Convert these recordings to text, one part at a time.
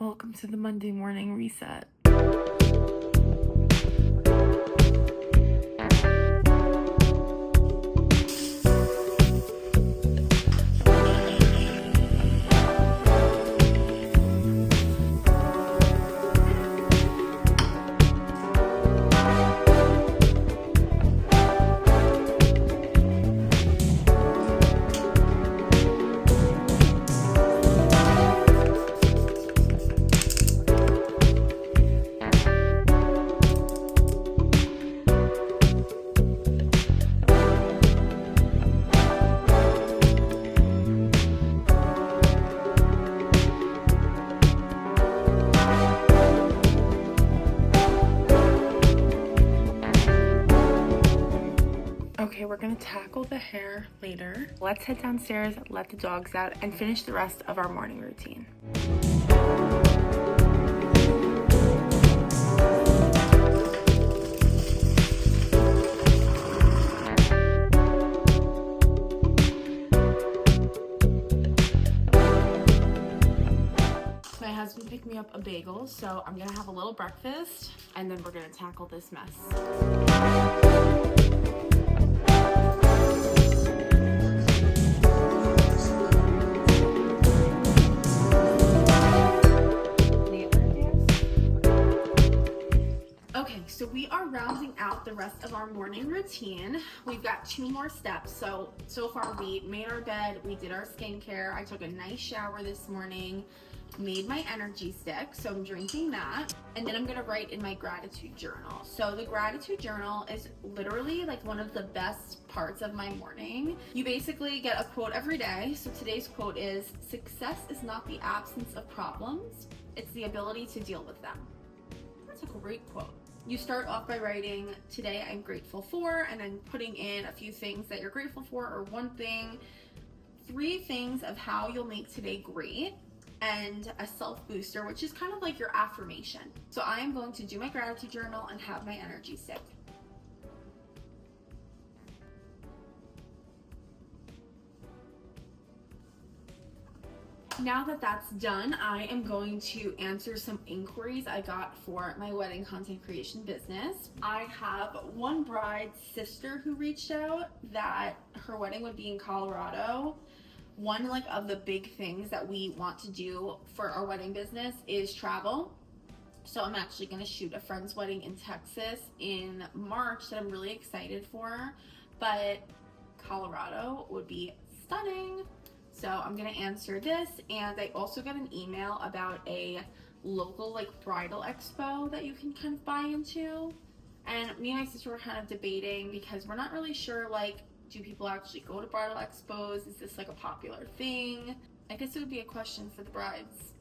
Welcome to the Monday morning reset. Okay, we're gonna tackle the hair later. Let's head downstairs, let the dogs out, and finish the rest of our morning routine. My husband picked me up a bagel, so I'm gonna have a little breakfast, and then we're gonna tackle this mess. Okay, so we are rounding out the rest of our morning routine. We've got 2 more steps. So far we made our bed, we did our skincare. I took a nice shower this morning, made my energy stick, so I'm drinking that. And then I'm gonna write in my gratitude journal. So the gratitude journal is literally like one of the best parts of my morning. You basically get a quote every day. So today's quote is, "Success is not the absence of problems, it's the ability to deal with them." That's a great quote. You start off by writing, "Today I'm grateful for," and then putting in a few things that you're grateful for, or one thing, 3 things of how you'll make today great, and a self booster, which is kind of like your affirmation. So I am going to do my gratitude journal and have my energy stick. Now that that's done, I am going to answer some inquiries I got for my wedding content creation business. I have one bride's sister who reached out that her wedding would be in Colorado. One of the big things that we want to do for our wedding business is travel. So I'm actually going to shoot a friend's wedding in Texas in March that I'm really excited for, but Colorado would be stunning. So I'm gonna answer this, and I also got an email about a local bridal expo that you can kind of buy into. And me and my sister were kind of debating because we're not really sure, do people actually go to bridal expos? Is this a popular thing? I guess it would be a question for the brides.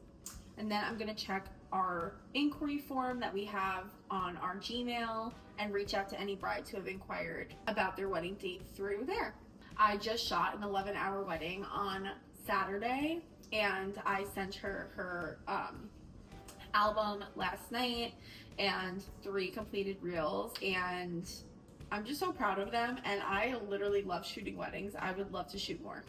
And then I'm gonna check our inquiry form that we have on our Gmail and reach out to any brides who have inquired about their wedding date through there. I just shot an 11-hour wedding on Saturday, and I sent her album last night and 3 completed reels, and I'm just so proud of them, and I literally love shooting weddings. I would love to shoot more.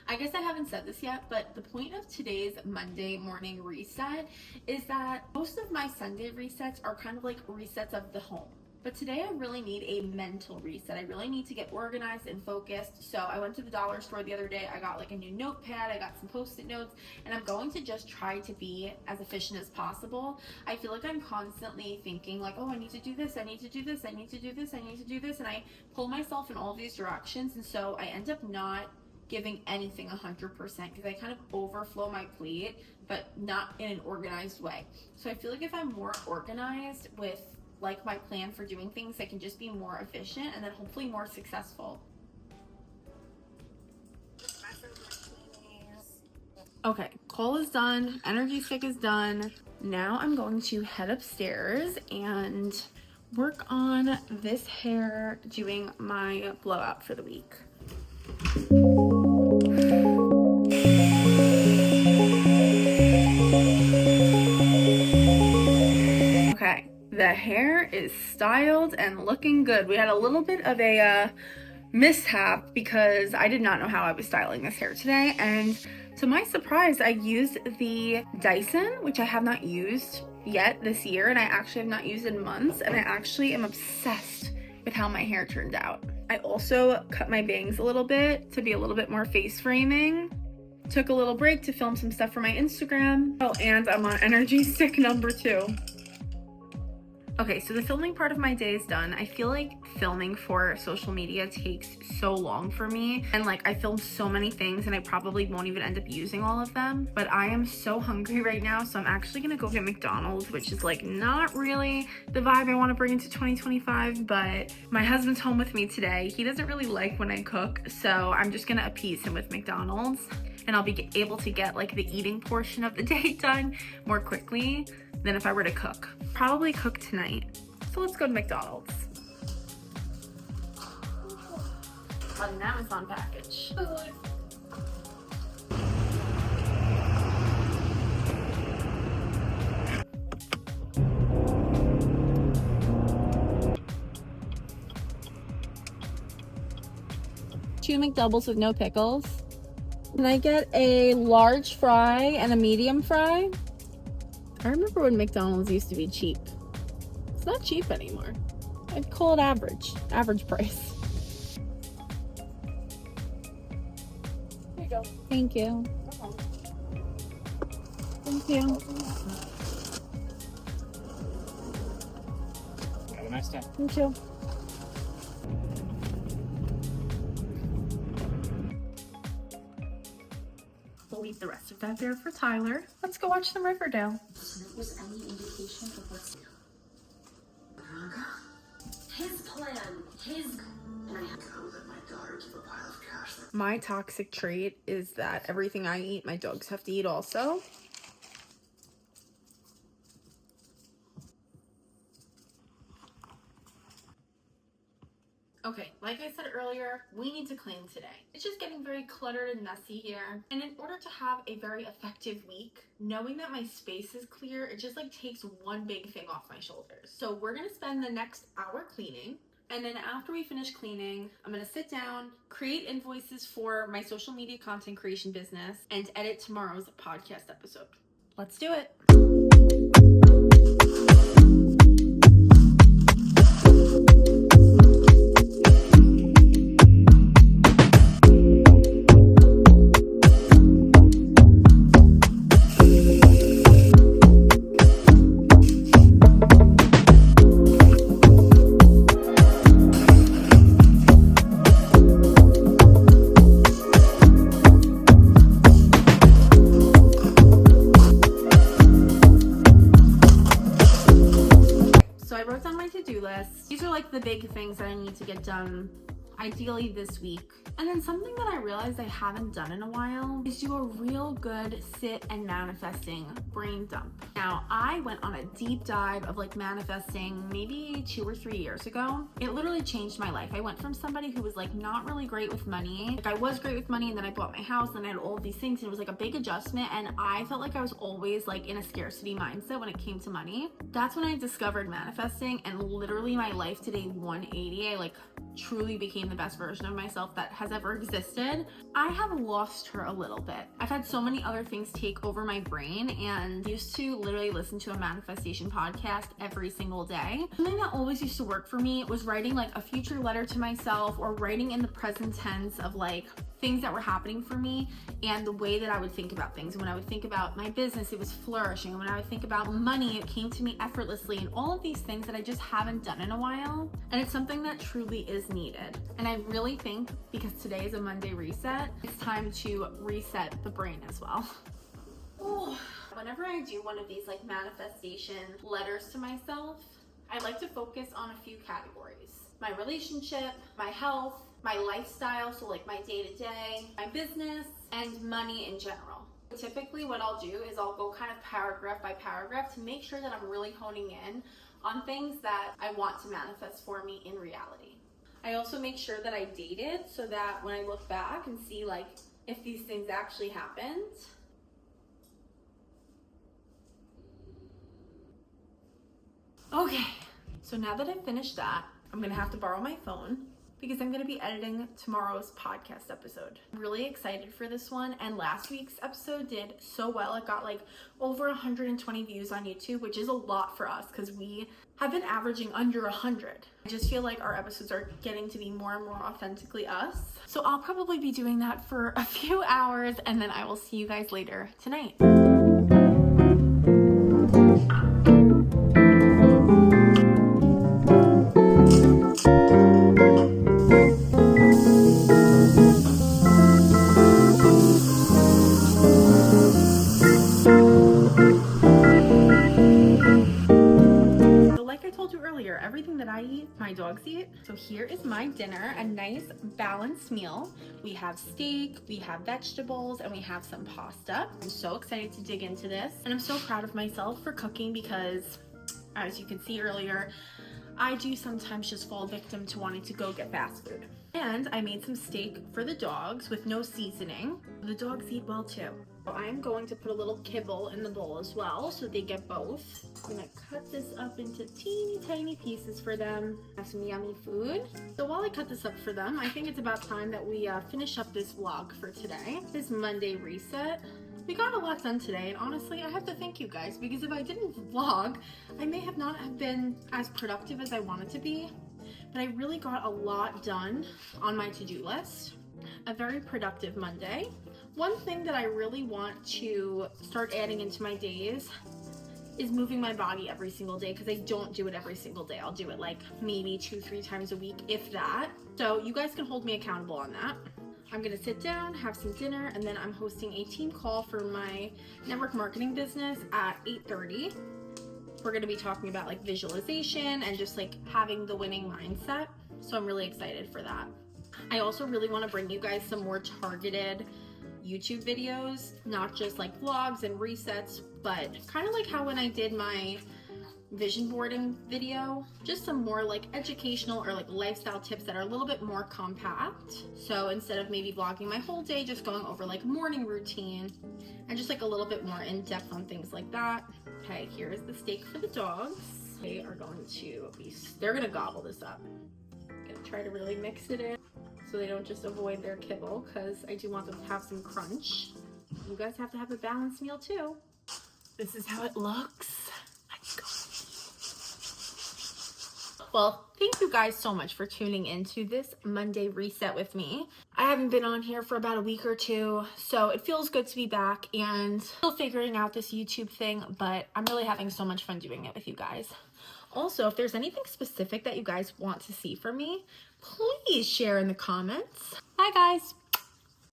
I guess I haven't said this yet, but the point of today's Monday morning reset is that most of my Sunday resets are kind of like resets of the home. But today I really need a mental reset. I really need to get organized and focused. So I went to the dollar store the other day. I got a new notepad. I got some post-it notes, and I'm going to just try to be as efficient as possible. I feel like I'm constantly thinking oh, I need to do this, I need to do this, I need to do this, I need to do this, and I pull myself in all these directions, and so I end up not giving anything 100% because I kind of overflow my plate, but not in an organized way. So I feel like if I'm more organized with my plan for doing things, I can just be more efficient and then hopefully more successful. Okay, call is done, energy stick is done. Now I'm going to head upstairs and work on this hair, doing my blowout for the week. Okay, the hair is styled and looking good. We had a little bit of a mishap because I did not know how I was styling this hair today, and To my surprise, I used the Dyson, which I have not used yet this year, and I actually have not used in months, and I actually am obsessed with how my hair turned out. I also cut my bangs a little bit to be a little bit more face framing. Took a little break to film some stuff for my Instagram. Oh, and I'm on energy stick number 2. Okay, so the filming part of my day is done. I feel like filming for social media takes so long for me. And like I film so many things and I probably won't even end up using all of them. But I am so hungry right now. So I'm actually gonna go get McDonald's, which is like not really the vibe I wanna bring into 2025. But my husband's home with me today. He doesn't really like when I cook. So I'm just gonna appease him with McDonald's. And I'll be able to get like the eating portion of the day done more quickly than if I were to cook. Probably cook tonight. So let's go to McDonald's. On an Amazon package. Two McDoubles with no pickles. Can I get a large fry and a medium fry? I remember when McDonald's used to be cheap. It's not cheap anymore. I'd call it average price. There you go. Thank you. Thank you. Have a nice day. Thank you. We'll leave the rest of that there for Tyler. Let's go watch some Riverdale. If there's any indication of what's his plan, and I have to let my daughter keep a pile of cash. My toxic trait is that everything I eat, my dogs have to eat also. Okay, like I said earlier, we need to clean today. It's just getting very cluttered and messy here. And in order to have a very effective week, knowing that my space is clear, it just like takes one big thing off my shoulders. So we're gonna spend the next hour cleaning. And then after we finish cleaning, I'm gonna sit down, create invoices for my social media content creation business, and edit tomorrow's podcast episode. Let's do it. These are like the big things that I need to get done ideally this week. And then something that I realized I haven't done in a while is do a real good sit and manifesting brain dump. Now, I went on a deep dive of like manifesting maybe 2 or 3 years ago. It literally changed my life. I went from somebody who was like not really great with money. Like I was great with money and then I bought my house and I had all of these things and it was like a big adjustment and I felt like I was always like in a scarcity mindset when it came to money. That's when I discovered manifesting and literally my life today 180. I like truly became the best version of myself that has ever existed. I have lost her a little bit. I've had so many other things take over my brain and used to literally listen to a manifestation podcast every single day. Something that always used to work for me was writing like a future letter to myself or writing in the present tense of like things that were happening for me and the way that I would think about things. And when I would think about my business, it was flourishing. And when I would think about money, it came to me effortlessly and all of these things that I just haven't done in a while. And it's something that truly is needed. And I really think because today is a Monday reset, it's time to reset the brain as well. Ooh. Whenever I do one of these like manifestation letters to myself, I like to focus on a few categories. My relationship, my health, my lifestyle, so like my day-to-day, my business, and money in general. Typically what I'll do is I'll go kind of paragraph by paragraph to make sure that I'm really honing in on things that I want to manifest for me in reality. I also make sure that I date it so that when I look back and see like if these things actually happened. Okay, so now that I've finished that, I'm gonna have to borrow my phone because I'm going to be editing tomorrow's podcast episode. I'm really excited for this one, and last week's episode did so well. It got like over 120 views on YouTube, which is a lot for us because we have been averaging under 100. I just feel like our episodes are getting to be more and more authentically us. So I'll probably be doing that for a few hours, and then I will see you guys later tonight. Everything that I eat, my dogs eat. So here is my dinner, a nice balanced meal. We have steak, we have vegetables, and we have some pasta. I'm so excited to dig into this, and I'm so proud of myself for cooking because, as you can see earlier, I do sometimes just fall victim to wanting to go get fast food. And I made some steak for the dogs with no seasoning. The dogs eat well too. I'm going to put a little kibble in the bowl as well so they get both. I'm gonna cut this up into teeny tiny pieces for them. Have some yummy food. So while I cut this up for them, I think it's about time that we finish up this vlog for today. This Monday reset. We got a lot done today, and honestly, I have to thank you guys because if I didn't vlog, I may have not have been as productive as I wanted to be. But I really got a lot done on my to-do list. A very productive Monday. One thing that I really want to start adding into my days is moving my body every single day, because I don't do it every single day. I'll do it like maybe 2-3 times a week, if that. So you guys can hold me accountable on that. I'm gonna sit down, have some dinner, and then I'm hosting a team call for my network marketing business at 8:30. We're gonna be talking about like visualization and just like having the winning mindset. So I'm really excited for that. I also really want to bring you guys some more targeted YouTube videos, not just like vlogs and resets, but kind of like how when I did my vision boarding video, just some more like educational or like lifestyle tips that are a little bit more compact. So instead of maybe vlogging my whole day, just going over like morning routine and just like a little bit more in depth on things like that. Okay, here is the steak for the dogs. They are going to be, they're gonna gobble this up. I'm gonna try to really mix it in so they don't just avoid their kibble, because I do want them to have some crunch. You guys have to have a balanced meal too. This is how it looks. Let's go. Well, thank you guys so much for tuning into this Monday reset with me. I haven't been on here for about a week or two, so it feels good to be back and still figuring out this YouTube thing, but I'm really having so much fun doing it with you guys. Also, if there's anything specific that you guys want to see from me, please share in the comments. Bye guys.